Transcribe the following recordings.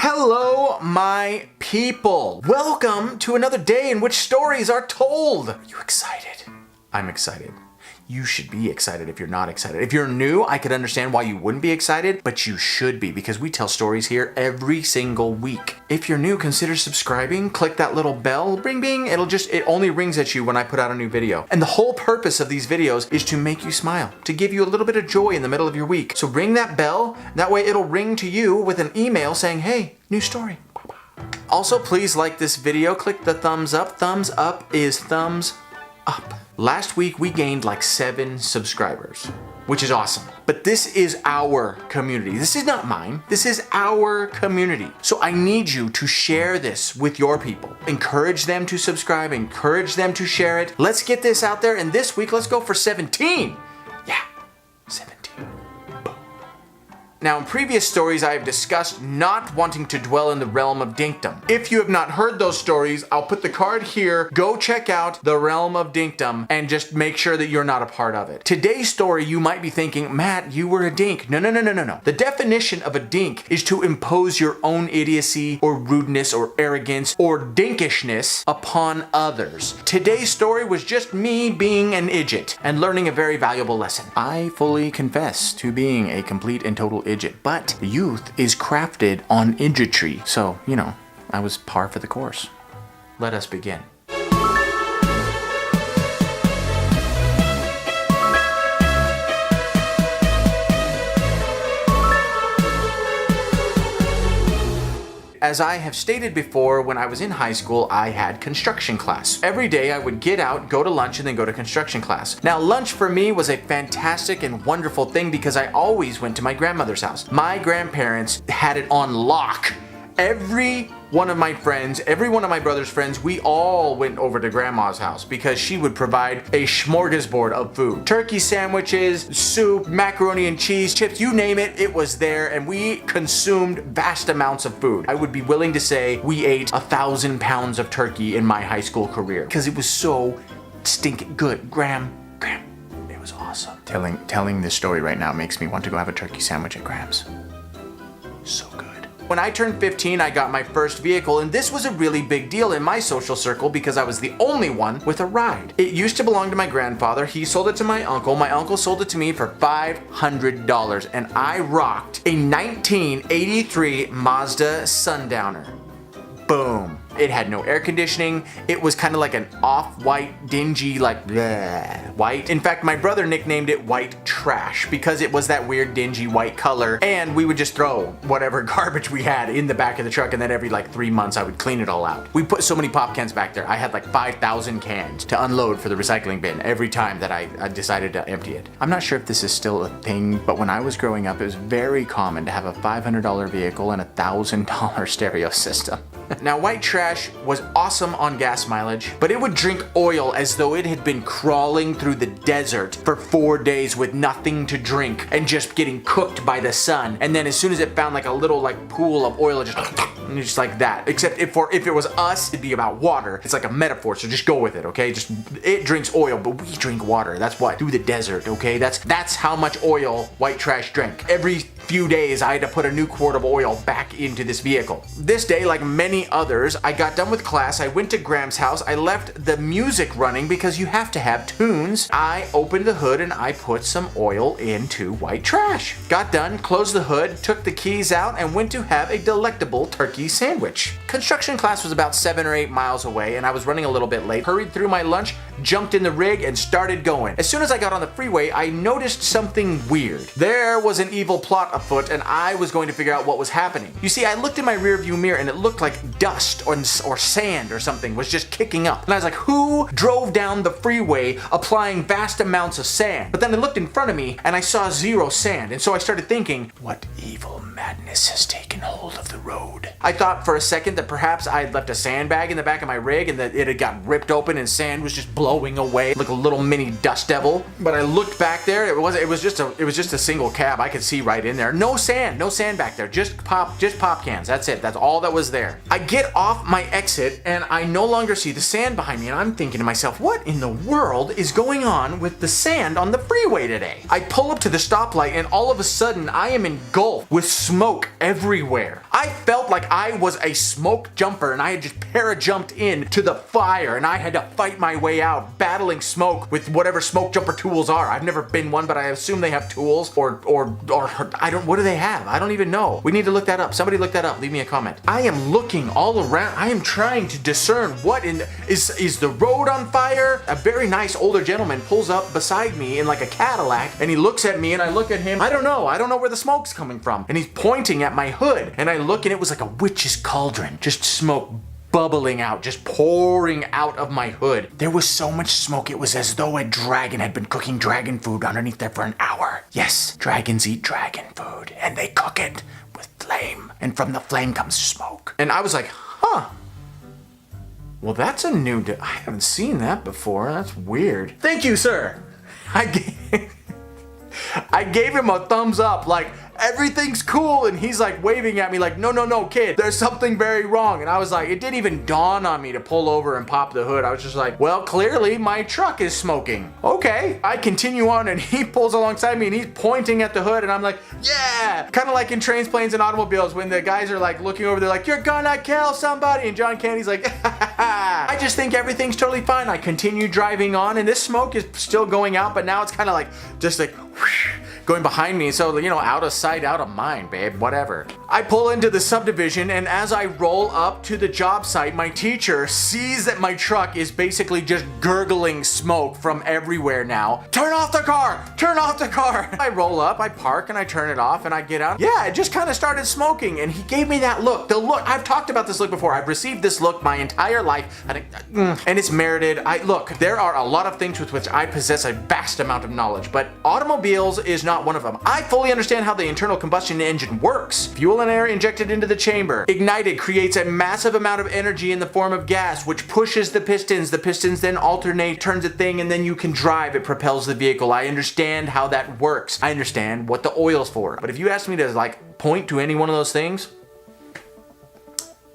Hello, my people. Welcome to another day in which stories are told. Are you excited? I'm excited. You should be excited if you're not excited. If you're new, I could understand why you wouldn't be excited, but you should be because we tell stories here every single week. If you're new, consider subscribing, click that little bell, bing bing, it only rings at you when I put out a new video. And the whole purpose of these videos is to make you smile, to give you a little bit of joy in the middle of your week. So ring that bell, that way it'll ring to you with an email saying, hey, new story. Also, please like this video, click the thumbs up. Thumbs up is thumbs up. Last week we gained like 7 subscribers, which is awesome. But this is our community. This is not mine. This is our community. So I need you to share this with your people. Encourage them to subscribe, encourage them to share it. Let's get this out there, and this week let's go for 17. Yeah, 17. Now, in previous stories, I have discussed not wanting to dwell in the realm of dinkdom. If you have not heard those stories, I'll put the card here. Go check out the realm of dinkdom and just make sure that you're not a part of it. Today's story, you might be thinking, Matt, you were a dink. No. The definition of a dink is to impose your own idiocy or rudeness or arrogance or dinkishness upon others. Today's story was just me being an idget and learning a very valuable lesson. I fully confess to being a complete and total idget, but youth is crafted on idgetry, so, you know, I was par for the course. Let us begin. As I have stated before, when I was in high school, I had construction class. Every day I would get out, go to lunch, and then go to construction class. Now, lunch for me was a fantastic and wonderful thing because I always went to my grandmother's house. My grandparents had it on lock. Every one of my friends, every one of my brother's friends, we all went over to grandma's house because she would provide a smorgasbord of food. Turkey sandwiches, soup, macaroni and cheese, chips, you name it, it was there, and we consumed vast amounts of food. I would be willing to say we ate 1,000 pounds of turkey in my high school career because it was so stinking good. Graham, it was awesome. Telling this story right now makes me want to go have a turkey sandwich at Graham's. So good. When I turned 15, I got my first vehicle, and this was a really big deal in my social circle because I was the only one with a ride. It used to belong to my grandfather. He sold it to my uncle. My uncle sold it to me for $500, and I rocked a 1983 Mazda Sundowner. Boom. It had no air conditioning. It was kind of like an off-white, dingy, like bleh, white. In fact, my brother nicknamed it white trash because it was that weird, dingy white color, and we would just throw whatever garbage we had in the back of the truck, and then every like 3 months I would clean it all out. We put so many pop cans back there. I had like 5,000 cans to unload for the recycling bin every time that I decided to empty it. I'm not sure if this is still a thing, but when I was growing up, it was very common to have a $500 vehicle and a $1,000 stereo system. Now, white trash was awesome on gas mileage, but it would drink oil as though it had been crawling through the desert for 4 days with nothing to drink and just getting cooked by the sun. And then as soon as it found like a little like pool of oil, it just like that. Except if it was us, it'd be about water. It's like a metaphor, so just go with it, okay? Just it drinks oil, but we drink water. That's what? Through the desert, okay? That's how much oil white trash drank. Every few days, I had to put a new quart of oil back into this vehicle. This day, like many others, I got done with class, I went to Graham's house, I left the music running because you have to have tunes. I opened the hood and I put some oil into white trash. Got done, closed the hood, took the keys out, and went to have a delectable turkey sandwich. Construction class was about 7 or 8 miles away, and I was running a little bit late. Hurried through my lunch, jumped in the rig, and started going. As soon as I got on the freeway, I noticed something weird. There was an evil plot afoot, and I was going to figure out what was happening. You see, I looked in my rearview mirror, and it looked like dust or sand or something was just kicking up. And I was like, who drove down the freeway applying vast amounts of sand? But then I looked in front of me, and I saw zero sand, and so I started thinking, what evil madness has taken hold of the road? I thought for a second that perhaps I had left a sandbag in the back of my rig and that it had got ripped open and sand was just blowing away like a little mini dust devil. But I looked back there, it was just a single cab. I could see right in there. No sand back there. Just pop cans. That's it. That's all that was there. I get off my exit and I no longer see the sand behind me, and I'm thinking to myself, what in the world is going on with the sand on the freeway today? I pull up to the stoplight and all of a sudden I am engulfed with smoke everywhere. I felt felt like I was a smoke jumper and I had just para-jumped in to the fire and I had to fight my way out, battling smoke with whatever smoke jumper tools are. I've never been one, but I assume they have tools or I don't, what do they have? I don't even know. We need to look that up. Somebody look that up. Leave me a comment. I am looking all around. I am trying to discern what is the road on fire? A very nice older gentleman pulls up beside me in like a Cadillac and he looks at me and I look at him. I don't know where the smoke's coming from. And he's pointing at my hood and I look and it was like a witch's cauldron. Just smoke bubbling out, just pouring out of my hood. There was so much smoke, it was as though a dragon had been cooking dragon food underneath there for an hour. Yes, dragons eat dragon food and they cook it with flame. And from the flame comes smoke. And I was like, huh. Well, that's a new, I haven't seen that before. That's weird. Thank you, sir. I gave him a thumbs up, like, everything's cool, and he's like waving at me like, no, kid, there's something very wrong. And I was like, it didn't even dawn on me to pull over and pop the hood. I was just like, well, clearly my truck is smoking. Okay. I continue on and he pulls alongside me and he's pointing at the hood and I'm like, yeah! Kind of like in Trains, Planes, and Automobiles when the guys are like looking over, they're like, you're gonna kill somebody, and John Candy's like, I just think everything's totally fine. I continue driving on and this smoke is still going out, but now it's kind of like, just like, whoosh, going behind me, so, you know, out of sight, out of mind, babe, whatever. I pull into the subdivision, and as I roll up to the job site, my teacher sees that my truck is basically just gurgling smoke from everywhere now. Turn off the car! Turn off the car! I roll up, I park, and I turn it off, and I get out. Yeah, it just kind of started smoking, and he gave me that look. The look, I've talked about this look before. I've received this look my entire life, and it's merited. Look, there are a lot of things with which I possess a vast amount of knowledge, but automobiles is not one of them. I fully understand how the internal combustion engine works. Fuel and air injected into the chamber. Ignited creates a massive amount of energy in the form of gas, which pushes the pistons. The pistons then alternate, turns a thing, and then you can drive. It propels the vehicle. I understand how that works. I understand what the oil's for. But if you ask me to like point to any one of those things,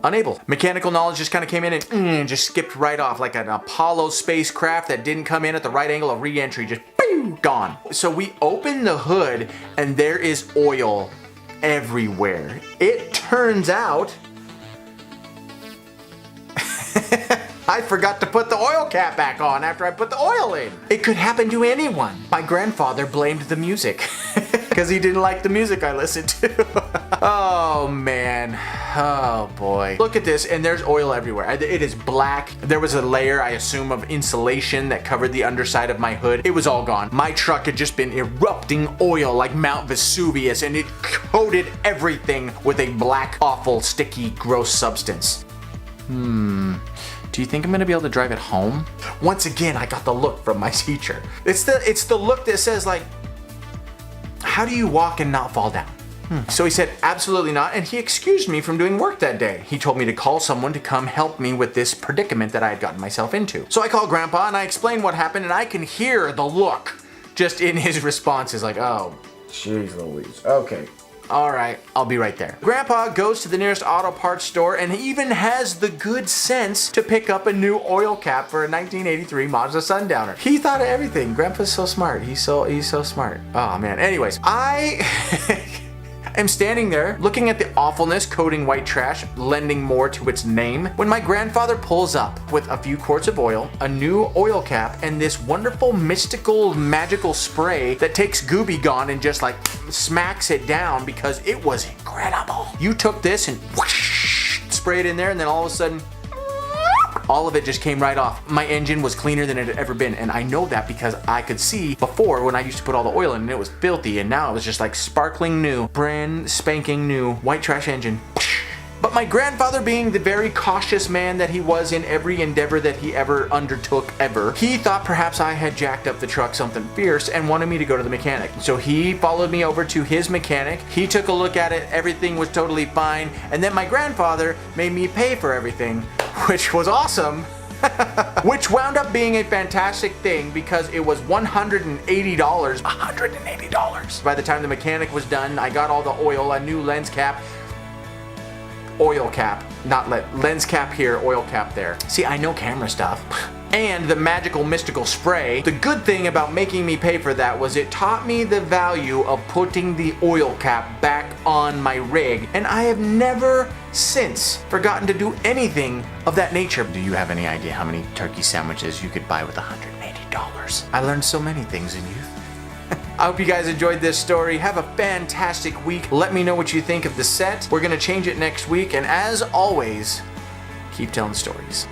unable. Mechanical knowledge just kind of came in and just skipped right off like an Apollo spacecraft that didn't come in at the right angle of re-entry. Just boom, gone. So we open the hood and there is oil everywhere. It turns out I forgot to put the oil cap back on after I put the oil in. It could happen to anyone. My grandfather blamed the music because he didn't like the music I listened to. Oh man, oh boy. Look at this, and there's oil everywhere. It is black. There was a layer, I assume, of insulation that covered the underside of my hood. It was all gone. My truck had just been erupting oil like Mount Vesuvius, and it coated everything with a black, awful, sticky, gross substance. Do you think I'm gonna be able to drive it home? Once again, I got the look from my teacher. It's the look that says like, how do you walk and not fall down? So he said, absolutely not, and he excused me from doing work that day. He told me to call someone to come help me with this predicament that I had gotten myself into. So I called Grandpa and I explained what happened, and I can hear the look just in his responses like, oh, jeez Louise, okay. All right, I'll be right there. Grandpa goes to the nearest auto parts store and even has the good sense to pick up a new oil cap for a 1983 Mazda Sundowner. He thought of everything. Grandpa's so smart. He's so smart. Oh man. Anyways, I am standing there looking at the awfulness coating white trash, lending more to its name, when my grandfather pulls up with a few quarts of oil, a new oil cap, and this wonderful mystical magical spray that takes Gooby Gone and just like smacks it down because it was incredible. You took this and whoosh, sprayed in there, and then all of a sudden, all of it just came right off. My engine was cleaner than it had ever been, and I know that because I could see before when I used to put all the oil in and it was filthy, and now it was just like sparkling new, brand spanking new white trash engine. But my grandfather, being the very cautious man that he was in every endeavor that he ever undertook ever, he thought perhaps I had jacked up the truck something fierce and wanted me to go to the mechanic. So he followed me over to his mechanic. He took a look at it. Everything was totally fine. And then my grandfather made me pay for everything, which was awesome. Which wound up being a fantastic thing because it was $180. $180. By the time the mechanic was done, I got all the oil, a new lens cap, oil cap, not lens cap here, oil cap there. See, I know camera stuff. and the magical mystical spray. The good thing about making me pay for that was it taught me the value of putting the oil cap back on my rig, and I have never since forgotten to do anything of that nature. Do you have any idea how many turkey sandwiches you could buy with $180? I learned so many things in youth. I hope you guys enjoyed this story. Have a fantastic week. Let me know what you think of the set. We're gonna change it next week, and as always, keep telling stories.